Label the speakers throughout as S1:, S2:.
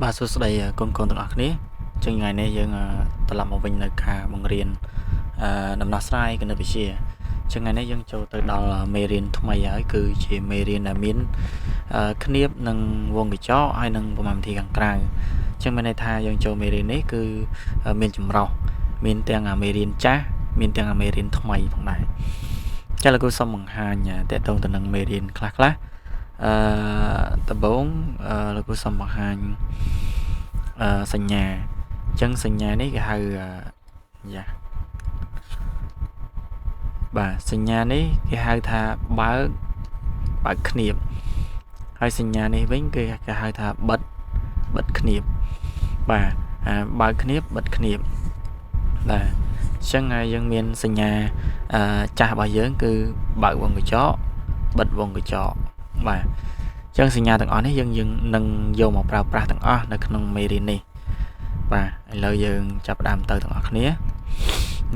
S1: បាទសួស្តីកូនទាំងអស់គ្នាចឹងថ្ងៃនេះយើងត្រឡប់មកវិញនៅការបង្រៀនដំណោះស្រាយគណិតវិទ្យាចឹងថ្ងៃនេះយើងចូលទៅដល់មេរៀនថ្មីហើយគឺជាមេរៀនដែលមានឃ្នាបនិងវងកញ្ចក់ហើយនិងប្រមាណវិធីខាងក្រៅចឹងមានន័យថាយើងចូលមេរៀននេះគឺមានចម្រុះមានទាំងមេរៀនចាស់មានទាំងមេរៀនថ្មីផងដែរចឹងលោកគ្រូសូមបង្ហាញតកតងទៅនឹងមេរៀនខ្លះដំបូងលោកគ្រូសូមបង្ហាញសញ្ញាអញ្ចឹងសញ្ញានេះគេហៅបាទសញ្ញានេះគេហៅថាបើកឃ្នាបហើយសញ្ញានេះវិញគេហៅថាបិទឃ្នាបបាទបើកឃ្នាបបិទឃ្នាបបាទអញ្ចឹងយើងមានសញ្ញាចាស់របស់យើងគឺបើកវងកញ្ចក់បិទវងកញ្ចក់បាទអញ្ចឹងសញ្ញាទាំងអស់នេះយើងនឹងយកមកប្រើប្រាស់ទាំងអស់នៅក្នុងមេរៀននេះបាទឥឡូវយើងចាប់ផ្ដើមទៅទាំងអស់គ្នា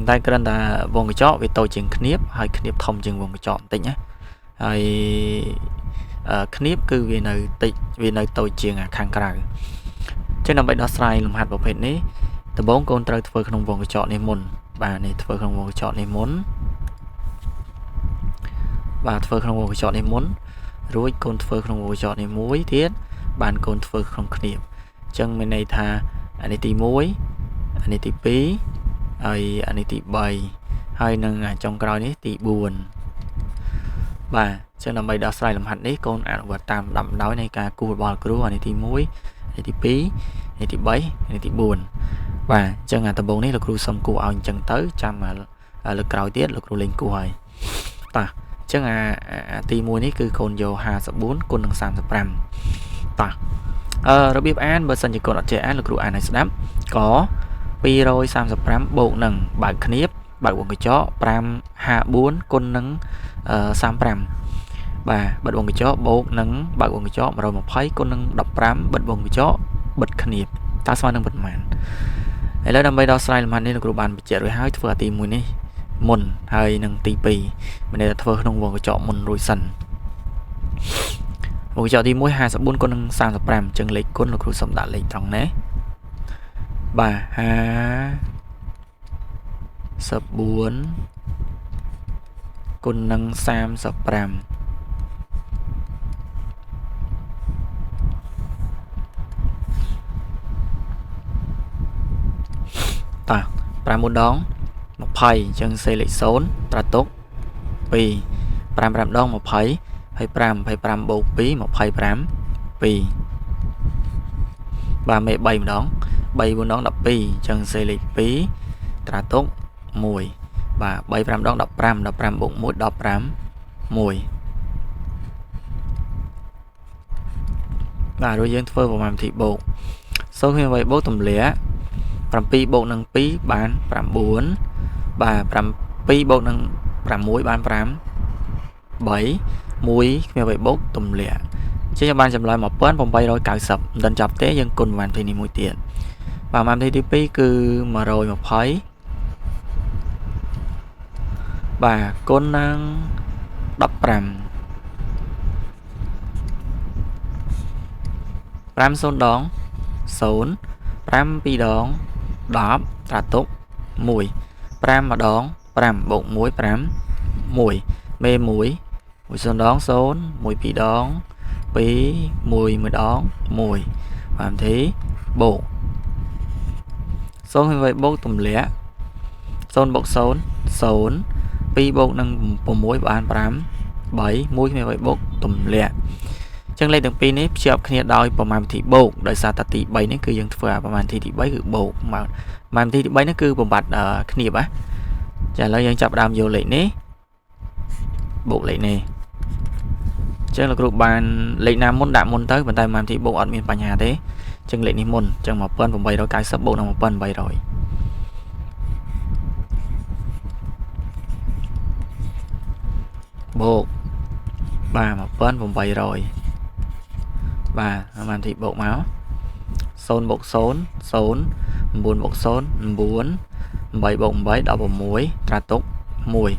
S1: តែគ្រាន់តែវងកញ្ចក់វាតូចជាងឃ្នាបហើយឃ្នាបធំជាងវងកញ្ចក់បន្តិចណាហើយឃ្នាបគឺវានៅតិចវានៅតូចជាងខាងក្រៅអញ្ចឹងដើម្បីដោះស្រាយលំហាត់ប្រភេទនេះដំបូងកូនត្រូវធ្វើក្នុងវងកញ្ចក់នេះមុនបាទនេះធ្វើក្នុងវងកញ្ចក់នេះមុនបាទធ្វើក្នុងវងកញ្ចក់នេះមុនរួចកូនធ្វើក្នុងវងកញ្ចក់នេះមួយទៀតបានកូនធ្វើក្នុងឃ្នាបអញ្ចឹងមានន័យថាអានេះទី1អានេះទី2ហើយអានេះទី3ហើយនឹងចុងក្រោយនេះទី4បាទអញ្ចឹងដើម្បីដោះស្រាយលំហាត់នេះកូនអនុវត្តតាមដោយនៃការគូសរបស់គ្រូអានេះទី1អានេះទី2អានេះទី3អានេះទី4បាទអញ្ចឹងដំបូងនេះលោកគ្រូសុំគូសឲ្យអញ្ចឹងទៅចាំលើកក្រោយទៀតលោកគ្រូលេងគូសហើយបាទអញ្ចឹងទី1នេះគឺកូនយក54គុណនឹង35បាទរបៀបអានបើសិនជាកូនអត់ចេះអានលោកគ្រូអានឲ្យស្ដាប់ក235បូកនឹងបើកឃ្នាបបើកវងកញ្ចក់554គុណនឹង35បាទបិទវងកញ្ចក់បូកនឹងបើកវងកញ្ចក់120គុណនឹង15បិទវងកញ្ចក់បិទឃ្នាបតើស្មើនឹងប៉ុន្មានឥឡូវដើម្បីដោះស្រាយលំហាត់នេះលោកគ្រូបានបញ្ជាក់រួចហើយធ្វើអាទី1នេះមុនហើយនឹងទី2មានន័យថាធ្វើក្នុងវងកញ្ចក់មុនរួចសិនវងកញ្ចក់ទី1 54គុណនឹង35អញ្ចឹងលេខគុណលោកគ្រូសូមដាក់លេខត្រង់នេះបាទ54គុណនឹង35តោះ5 ដង20អញ្ចឹងសេលេខ0ត្រាទុក2 5 ដង20 25បូក2 25 2បាទមេ3ម្ដង3 4 ដង 12អញ្ចឹងសេលេខ2ត្រាទុក1បាទ3 5 ដង 15 15បូក1 15 1បាទរួចយើងធ្វើប្រមាណវិធីបូកសូមខ្ញុំឲ្យបូកទម្លាក់7បូកនឹង2បាន9បាទ7បូកនឹង6បាន5 3 1ខ្ញុំឲ្យបូកទម្លាក់ចឹងយើងបានចម្លើយ1890មិនដល់ចប់ទេយើងគុណប្រមាណវិធីនេះមួយទៀតបាទប្រមាណវិធីទី2គឺ120បាទគុណនឹង15 50 ដង0 5 2 ដង 10ត្រាទុក1 5 ម្ដង 5 បូក 1 5 1 មេ1 1 0 ដង 0 1 2 ដង 2 1 1 ដង 1បានទេបូកសូមឲ្យបូកទម្លាក់0បូក0 0 2បូកនឹង6បាន5 3 1ខ្ញុំឲ្យបូកទម្លាក់ចឹងលេខទាំងពីរនេះភ្ជាប់គ្នាដោយប្រមាណវិធីបូកដោយសារតែទី3នេះគឺយើងធ្វើប្រមាណវិធីទី3គឺបូកប្រមាណវិធីទី3នេះគឺបំបត្តិគ្នាបចាឥឡូវយើងចាប់ផ្ដើមយកលេខនេះបូកលេខនេះចឹងលោកគ្រូបានលេខណាមុនដាក់មុនទៅប៉ុន្តែប្រមាណវិធីបូកអត់មានបញ្ហាទេចឹងលេខនេះមុនចឹង1890បូកនឹង1800បូកបាទ1800បាទបានទីបូកមក0បូក0 0 9បូក0 9 8បូក8 16ត្រាទុក1អញ្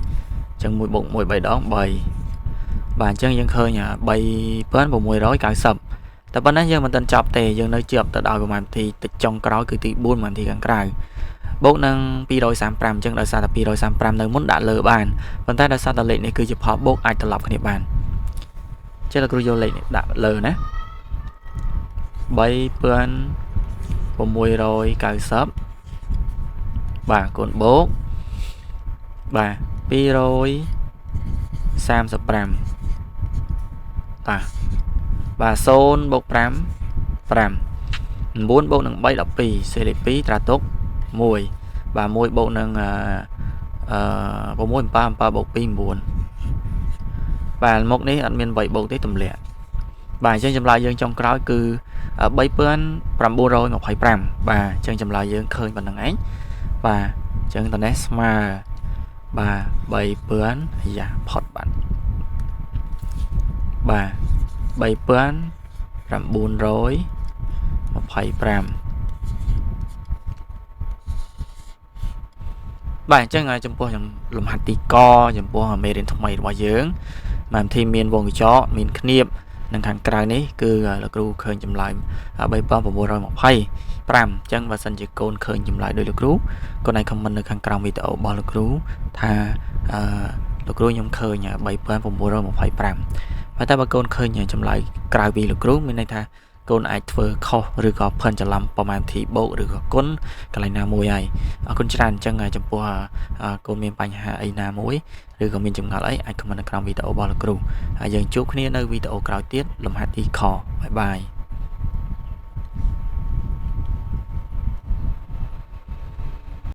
S1: ចឹង1បូក1 3 ដង 3បាទអញ្ចឹងយើងឃើញ3690 តែប៉ុណ្ណេះយើងមិនទាន់ចប់ទេយើងនៅជាប់ទៅដល់ប្រហែលនាទីទៅចុងក្រោយគឺទី4ប្រហែលនាទីខាងក្រៅបូកនឹង235អញ្ចឹងដោយសារតែ235នៅមុនដាក់លើបានប៉ុន្តែដោយសារតែលេខនេះគឺជាផលបូកអាចត្រឡប់គ្នាបានចឹងលោកគ្រូយកលេខនេះដាក់លើណា3690បាទកូនបូកបាទ235បាទ0បូក5 5 9បូកនឹង3 12សេលេខ2ត្រាទុក1បាទ1បូកនឹង6 7 7បូក2 9បាទមុខនេះអត់មាន8បូកទេទម្លាក់បាទអញ្ចឹងចម្លើយយើងចុងក្រោយគឺ3925បាទអញ្ចឹងចម្លើយយើងឃើញប៉ុណ្្នឹងឯងបាទអញ្ចឹងតនេះស្មើបាទ3000យ៉ាផុតបាទបាទ3925បាទអញ្ចឹងចំពោះលំហាត់ទីកចំពោះមេរៀនថ្មីរបស់យើងបានធីមានវងកញ្ចក់មានឃ្នៀបនិងខាងក្រៅនេះគឺលោកគ្រូឃើញចម្លើយ3925អញ្ចឹងបើសិនជាកូនឃើញចម្លើយដោយលោកគ្រូកូនឯងខមមិននៅខាងក្រោមវីដេអូរបស់លោកគ្រូថាលោកគ្រូខ្ញុំឃើញ3925តែបើកូនឃើញចម្លើយក្រៅពីលោកគ្រូមានន័យថាកូនអាចធ្វើខុសឬក៏ផិនច្រឡំប្រមាណទីបូកឬក៏គុណកន្លែងណាមួយហើយអរគុណច្រើនអញ្ចឹងចំពោះកូនមានបញ្ហាអីណាមួយឬក៏មានចម្ងល់អីអាចខមមិននៅក្រោមវីដេអូរបស់លោកគ្រូហើយយើងជួបគ្នានៅវីដេអូក្រោយទៀតលំហាត់ទីខបាយបាយ